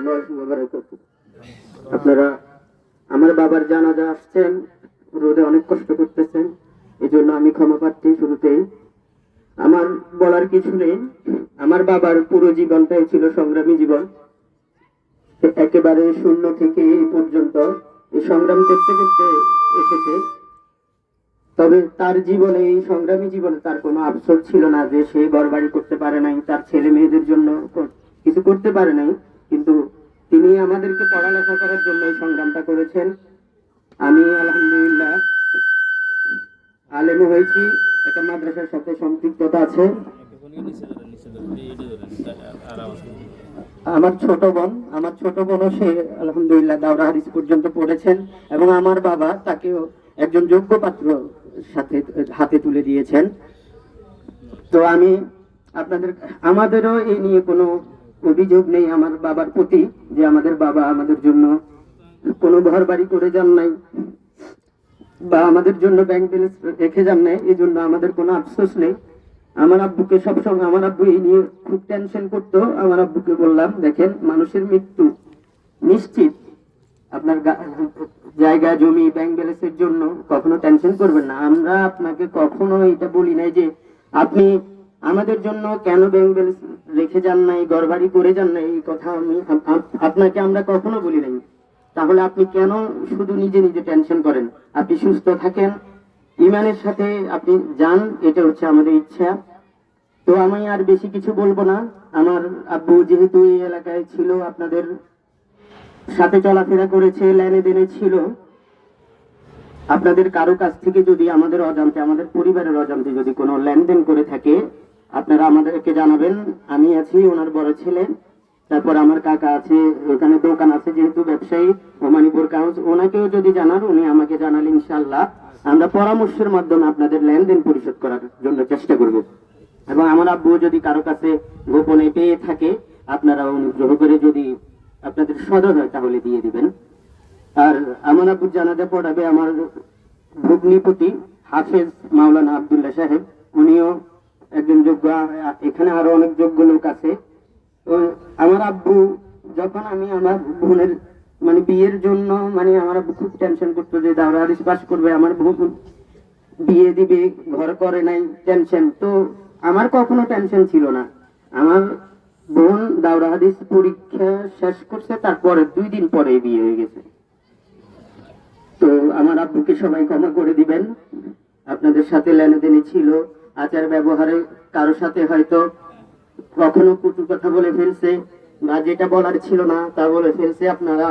রাহমাতুল্লাহি ওয়া বারাকাতুহু। আপনারা আমার বাবার জানাজা আসছেন, রোদে অনেক কষ্ট করতেছেন, এজন্য আমি ক্ষমা প্রার্থী। শুরুতেই আমার বলার কিছু নেই। আমার বাবার পুরো জীবনটাই ছিল সংগ্রামী জীবন। একেবারে শূন্য থেকে এই পর্যন্ত এই সংগ্রাম করতে করতে এসেছে। তবে তার জীবনে, এই সংগ্রামী জীবনে তার কোনো আফসোস ছিল না যে সে ঘরবাড়ি করতে পারে নাই, তার ছেলে মেয়েদের জন্য কিছু করতে পারে নাই। কিন্তু তিনি আমাদেরকে পড়ালেখা করার জন্য এই সংগ্রামটা করেছেন। আমি আলহামদুলিল্লাহ আলেমও হয়েছি, একটা মাদ্রাসার সাথে সম্পৃক্ততা আছে। আমার ছোট বোনও সে আলহামদুলিল্লাহ দাওরা হাদিস পর্যন্ত পড়েছেন, এবং আমার বাবা তাকেও একজন যোগ্য পাত্র সাথে হাতে তুলে দিয়েছেন। তো আমি আমাদেরও এই নিয়ে কোনো অভিযোগ নেই আমার বাবার প্রতি, যে আমাদের বাবা আমাদের জন্য কোনো ঘর বাড়ি করে যান নাই বা আমাদের জন্য ব্যাংক ব্যালেন্স রেখে যান নাই, এই জন্য আমাদের কোনো আফসোস নেই। আমার আব্বুকে সবসময়, আমার আব্বু এই নিয়ে খুব টেনশন করতো। আমার আব্বুকে বললাম, দেখেন মানুষের মৃত্যু নিশ্চিত, আপনার জায়গা জমি ব্যাংক ব্যালেন্সের জন্য কখনো টেনশন করবেন না। আমরা আপনাকে কখনো এটা বলি নাই যে আপনি আমাদের জন্য কেন ব্যাংক ব্যালেন্স রেখে যান নাই, ঘর বাড়ি করে যান নাই, এই কথা আপনাকে আমরা কখনো বলি নাই। তাহলে আপনি কেন শুধু নিজে নিজে টেনশন করেন? আপনি সুস্থ থাকেন, ইমানের সাথে আপনি যান, এটা হচ্ছে আমাদের ইচ্ছা। তো আমি আর বেশি কিছু বলবো না। আমার আব্বু যেহেতু এই এলাকায় ছিল, আপনাদের সাথে চলাফেরা করেছে, লেনে দেনে ছিল, আপনাদের কারো কাছ থেকে যদি আমাদের অজান্তে, আমাদের পরিবারের অজান্তে যদি কোনো লেনদেন করে থাকে, আপনারা আমাদেরকে জানাবেন। আমি আছি ওনার বড় ছেলে, তারপর আমার কাকা আছে, ওখানে দোকান আছে, যেহেতু ব্যবসায়ী ওমানিপুর কাউন্স, ওনাকেও যদি জানান, উনি আমাকে জানালে ইনশাআল্লাহ আমরা পরামর্শের মাধ্যমে আপনাদের লেনদেন পরিশোধ করার জন্য চেষ্টা করব। এবং আমার আব্বু যদি কারো কাছে গোপনে পেয়ে থাকে, আপনারা অনুগ্রহ করে যদি আপনাদের সদয় হয় তাহলে দিয়ে দিবেন। আর আমার আব্বুর জানাজা পড়াবে আমার ভগ্নিপতি হাফেজ মাওলানা আব্দুল্লাহ সাহেব, উনিও একজন যোগ্য। এখানে আরো অনেক যোগ্য লোক আছে। তো আমার আব্বু, যখন আমি আমার বোনের বিয়ের জন্য, আমার আব্বু খুব টেনশন করতো যে দাওরা হাদিস পাস করবে, আমার বোন বিয়ে দিবে, ঘর করে নাই, টেনশন। তো আমার কখনো টেনশন ছিল না। আমার বোন দাওরা হাদিস পরীক্ষা শেষ করছে, তারপরে 2 দিন পরে বিয়ে হয়ে গেছে। তো আমার আব্বুকে সবাই ক্ষমা করে দিবেন। আপনাদের সাথে লেনদেনে ছিল, আচার ব্যবহারে কারোর সাথে হয়তো কখনো কটু কথা বলে ফেলছে, বা যেটা বলার ছিল না তা বলে ফেলছে, আপনারা